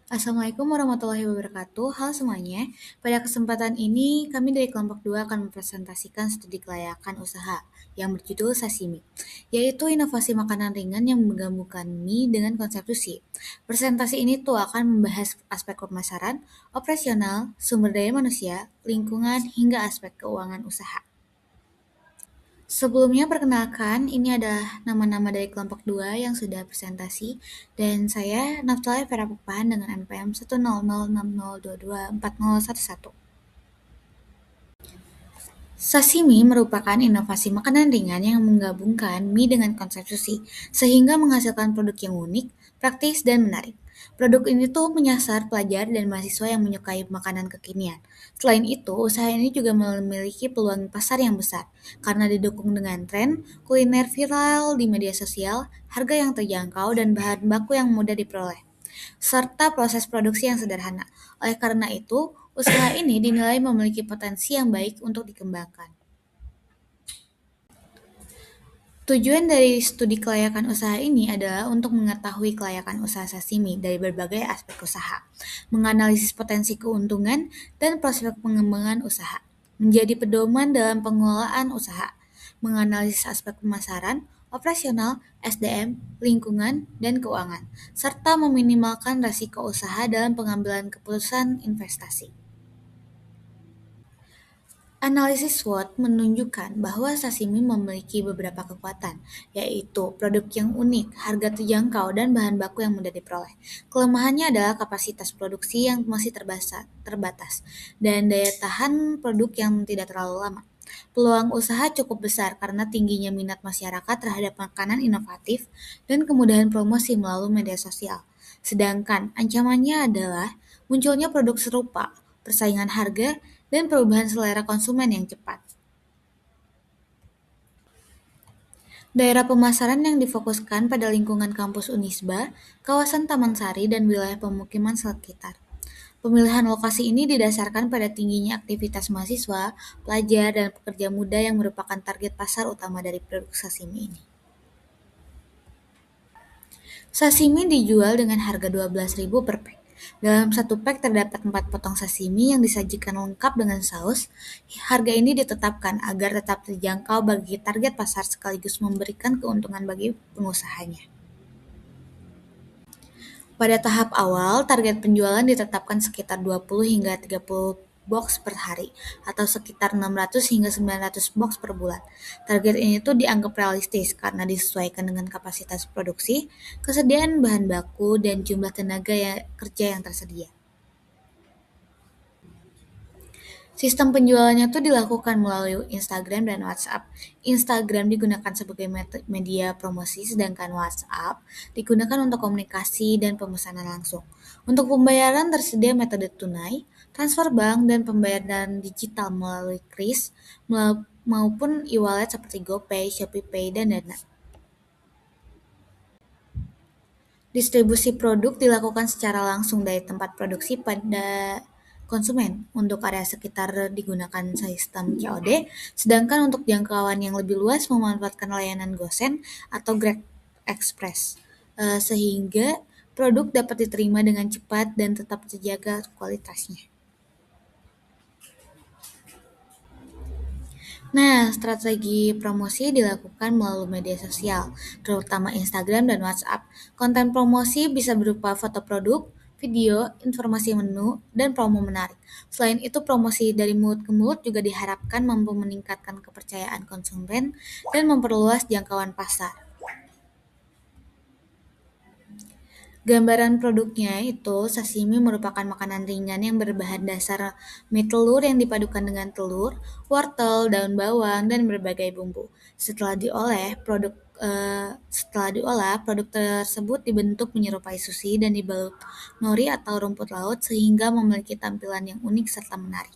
Assalamualaikum warahmatullahi wabarakatuh. Halo semuanya. Pada kesempatan ini, kami dari kelompok 2 akan mempresentasikan studi kelayakan usaha yang berjudul Sashimi, yaitu inovasi makanan ringan yang menggabungkan mie dengan konsep sushi. Presentasi ini tuh akan membahas aspek pemasaran, operasional, sumber daya manusia, lingkungan, hingga aspek keuangan usaha. Sebelumnya perkenalkan, ini adalah nama-nama dari kelompok 2 yang sudah presentasi dan saya Naftalaya Vera Pupahan dengan NPM 10060224011. Sashimi merupakan inovasi makanan ringan yang menggabungkan mie dengan konsep sushi, sehingga menghasilkan produk yang unik, praktis, dan menarik. Produk ini tuh menyasar pelajar dan mahasiswa yang menyukai makanan kekinian. Selain itu, usaha ini juga memiliki peluang pasar yang besar, karena didukung dengan tren, kuliner viral di media sosial, harga yang terjangkau, dan bahan baku yang mudah diperoleh serta proses produksi yang sederhana. Oleh karena itu, usaha ini dinilai memiliki potensi yang baik untuk dikembangkan. Tujuan dari studi kelayakan usaha ini adalah untuk mengetahui kelayakan usaha sashimi dari berbagai aspek usaha, menganalisis potensi keuntungan dan prospek pengembangan usaha, menjadi pedoman dalam pengelolaan usaha, menganalisis aspek pemasaran, operasional, SDM, lingkungan, dan keuangan, serta meminimalkan risiko usaha dalam pengambilan keputusan investasi. Analisis SWOT menunjukkan bahwa sashimi memiliki beberapa kekuatan, yaitu produk yang unik, harga terjangkau, dan bahan baku yang mudah diperoleh. Kelemahannya adalah kapasitas produksi yang masih terbatas, dan daya tahan produk yang tidak terlalu lama. Peluang usaha cukup besar karena tingginya minat masyarakat terhadap makanan inovatif dan kemudahan promosi melalui media sosial. Sedangkan ancamannya adalah munculnya produk serupa, persaingan harga, dan perubahan selera konsumen yang cepat. Daerah pemasaran yang difokuskan pada lingkungan kampus Unisba, kawasan Taman Sari, dan wilayah pemukiman sekitar. Pemilihan lokasi ini didasarkan pada tingginya aktivitas mahasiswa, pelajar, dan pekerja muda yang merupakan target pasar utama dari produk sashimi ini. Sashimi dijual dengan harga 12.000 per pack. Dalam satu pack terdapat 4 potong sashimi yang disajikan lengkap dengan saus. Harga ini ditetapkan agar tetap terjangkau bagi target pasar sekaligus memberikan keuntungan bagi pengusahanya. Pada tahap awal, target penjualan ditetapkan sekitar 20 hingga 30 box per hari atau sekitar 600 hingga 900 box per bulan. Target ini tuh dianggap realistis karena disesuaikan dengan kapasitas produksi, kesediaan bahan baku, dan jumlah tenaga kerja yang tersedia. Sistem penjualannya tuh dilakukan melalui Instagram dan WhatsApp. Instagram digunakan sebagai media promosi, sedangkan WhatsApp digunakan untuk komunikasi dan pemesanan langsung. Untuk pembayaran tersedia metode tunai, transfer bank, dan pembayaran digital melalui kris maupun e-wallet seperti GoPay, ShopeePay, dan Dana. Distribusi produk dilakukan secara langsung dari tempat produksi pada konsumen. Untuk area sekitar digunakan sistem COD, sedangkan untuk jangkauan yang lebih luas memanfaatkan layanan GoSend atau Grab Express, sehingga produk dapat diterima dengan cepat dan tetap terjaga kualitasnya. Nah, strategi promosi dilakukan melalui media sosial, terutama Instagram dan WhatsApp. Konten promosi bisa berupa foto produk, video, informasi menu, dan promo menarik. Selain itu, promosi dari mulut ke mulut juga diharapkan mampu meningkatkan kepercayaan konsumen dan memperluas jangkauan pasar. Gambaran produknya itu, sashimi merupakan makanan ringan yang berbahan dasar mie telur yang dipadukan dengan telur, wortel, daun bawang, dan berbagai bumbu. Setelah diolah, produk tersebut dibentuk menyerupai sushi dan dibalut nori atau rumput laut sehingga memiliki tampilan yang unik serta menarik.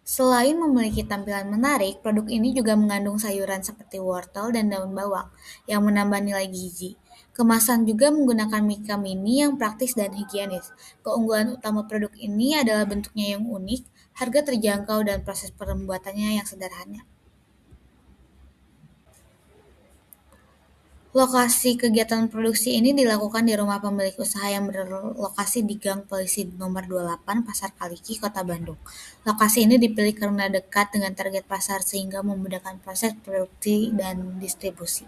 Selain memiliki tampilan menarik, produk ini juga mengandung sayuran seperti wortel dan daun bawang yang menambah nilai gizi. Kemasan juga menggunakan mika mini yang praktis dan higienis. Keunggulan utama produk ini adalah bentuknya yang unik, harga terjangkau, dan proses pembuatannya yang sederhana. Lokasi kegiatan produksi ini dilakukan di rumah pemilik usaha yang berlokasi di Gang Polisi Nomor 28, Pasar Kaliki, Kota Bandung. Lokasi ini dipilih karena dekat dengan target pasar sehingga memudahkan proses produksi dan distribusi.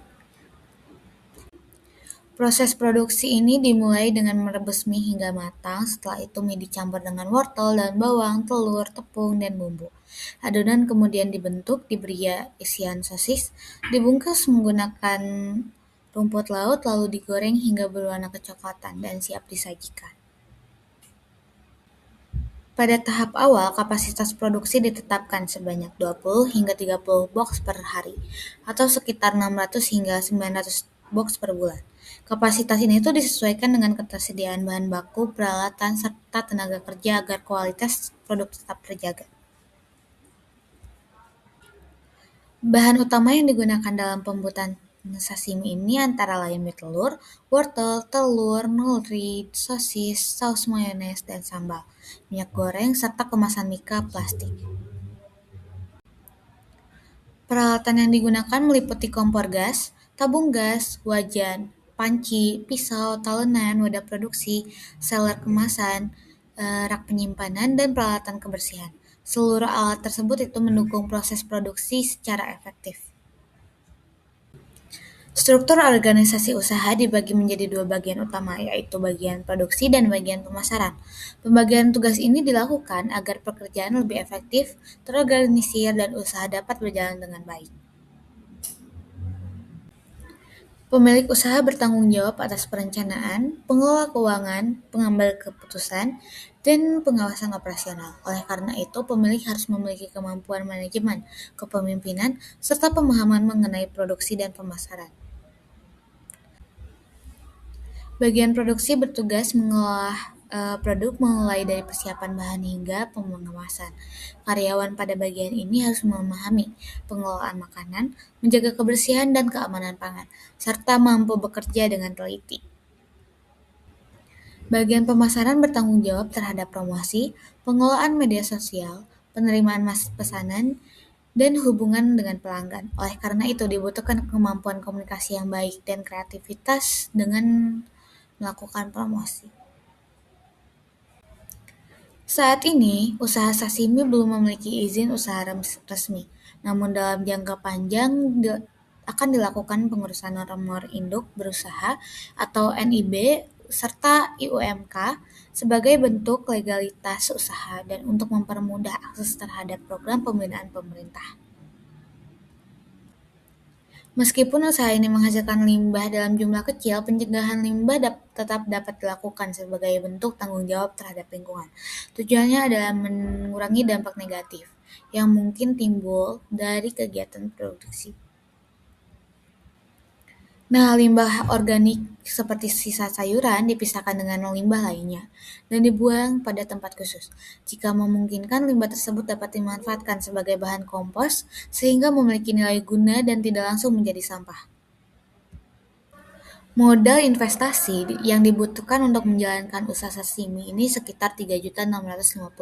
Proses produksi ini dimulai dengan merebus mie hingga matang, setelah itu mie dicampur dengan wortel dan bawang, telur, tepung, dan bumbu. Adonan kemudian dibentuk, diberi isian sosis, dibungkus menggunakan rumput laut, lalu digoreng hingga berwarna kecoklatan dan siap disajikan. Pada tahap awal, kapasitas produksi ditetapkan sebanyak 20 hingga 30 box per hari, atau sekitar 600 hingga 900 box per bulan. Kapasitas ini tuh disesuaikan dengan ketersediaan bahan baku, peralatan, serta tenaga kerja agar kualitas produk tetap terjaga. Bahan utama yang digunakan dalam pembuatan sashimi ini antara lain mie telur, wortel, telur, nori, sosis, saus mayones, dan sambal, minyak goreng, serta kemasan mika plastik. Peralatan yang digunakan meliputi kompor gas, tabung gas, wajan, panci, pisau, talenan, wadah produksi, seller kemasan, rak penyimpanan, dan peralatan kebersihan. Seluruh alat tersebut itu mendukung proses produksi secara efektif. Struktur organisasi usaha dibagi menjadi dua bagian utama, yaitu bagian produksi dan bagian pemasaran. Pembagian tugas ini dilakukan agar pekerjaan lebih efektif, terorganisir, dan usaha dapat berjalan dengan baik. Pemilik usaha bertanggung jawab atas perencanaan, pengelola keuangan, pengambil keputusan, dan pengawasan operasional. Oleh karena itu, pemilik harus memiliki kemampuan manajemen, kepemimpinan, serta pemahaman mengenai produksi dan pemasaran. Bagian produksi bertugas mengolah produk mulai dari persiapan bahan hingga pengemasan. Karyawan pada bagian ini harus memahami pengelolaan makanan, menjaga kebersihan dan keamanan pangan, serta mampu bekerja dengan teliti. Bagian pemasaran bertanggung jawab terhadap promosi, pengelolaan media sosial, penerimaan pesanan, dan hubungan dengan pelanggan. Oleh karena itu, dibutuhkan kemampuan komunikasi yang baik dan kreativitas dengan melakukan promosi. Saat ini, usaha sashimi belum memiliki izin usaha resmi, namun dalam jangka panjang akan dilakukan pengurusan nomor induk berusaha atau NIB serta IUMK sebagai bentuk legalitas usaha dan untuk mempermudah akses terhadap program pembinaan pemerintah. Meskipun usaha ini menghasilkan limbah dalam jumlah kecil, pencegahan limbah tetap dapat dilakukan sebagai bentuk tanggung jawab terhadap lingkungan. Tujuannya adalah mengurangi dampak negatif yang mungkin timbul dari kegiatan produksi. Nah, limbah organik seperti sisa sayuran dipisahkan dengan limbah lainnya dan dibuang pada tempat khusus. Jika memungkinkan, limbah tersebut dapat dimanfaatkan sebagai bahan kompos sehingga memiliki nilai guna dan tidak langsung menjadi sampah. Modal investasi yang dibutuhkan untuk menjalankan usaha sashimi ini sekitar 3.650.000.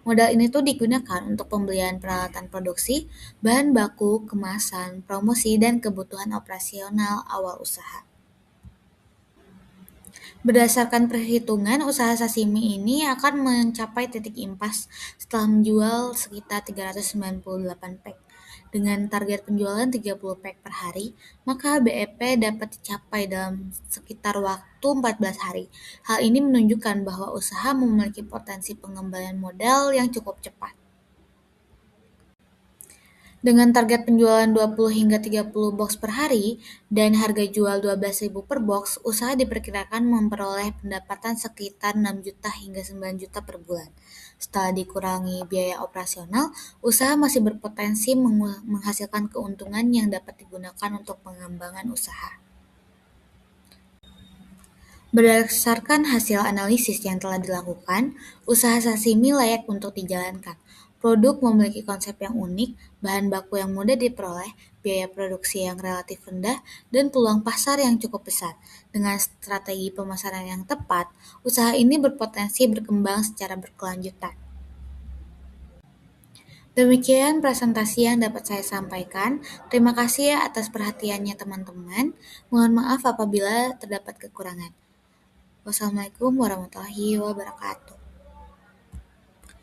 Modal ini tuh digunakan untuk pembelian peralatan produksi, bahan baku, kemasan, promosi, dan kebutuhan operasional awal usaha. Berdasarkan perhitungan, usaha sashimi ini akan mencapai titik impas setelah menjual sekitar 398 pack. Dengan target penjualan 30 pack per hari, maka BEP dapat dicapai dalam sekitar waktu 14 hari. Hal ini menunjukkan bahwa usaha memiliki potensi pengembalian modal yang cukup cepat. Dengan target penjualan 20 hingga 30 box per hari dan harga jual 12.000 per box, usaha diperkirakan memperoleh pendapatan sekitar 6 juta hingga 9 juta per bulan. Setelah dikurangi biaya operasional, usaha masih berpotensi menghasilkan keuntungan yang dapat digunakan untuk pengembangan usaha. Berdasarkan hasil analisis yang telah dilakukan, usaha sashimi layak untuk dijalankan. Produk memiliki konsep yang unik, bahan baku yang mudah diperoleh, biaya produksi yang relatif rendah, dan peluang pasar yang cukup besar. Dengan strategi pemasaran yang tepat, usaha ini berpotensi berkembang secara berkelanjutan. Demikian presentasi yang dapat saya sampaikan. Terima kasih ya atas perhatiannya teman-teman. Mohon maaf apabila terdapat kekurangan. Wassalamualaikum warahmatullahi wabarakatuh.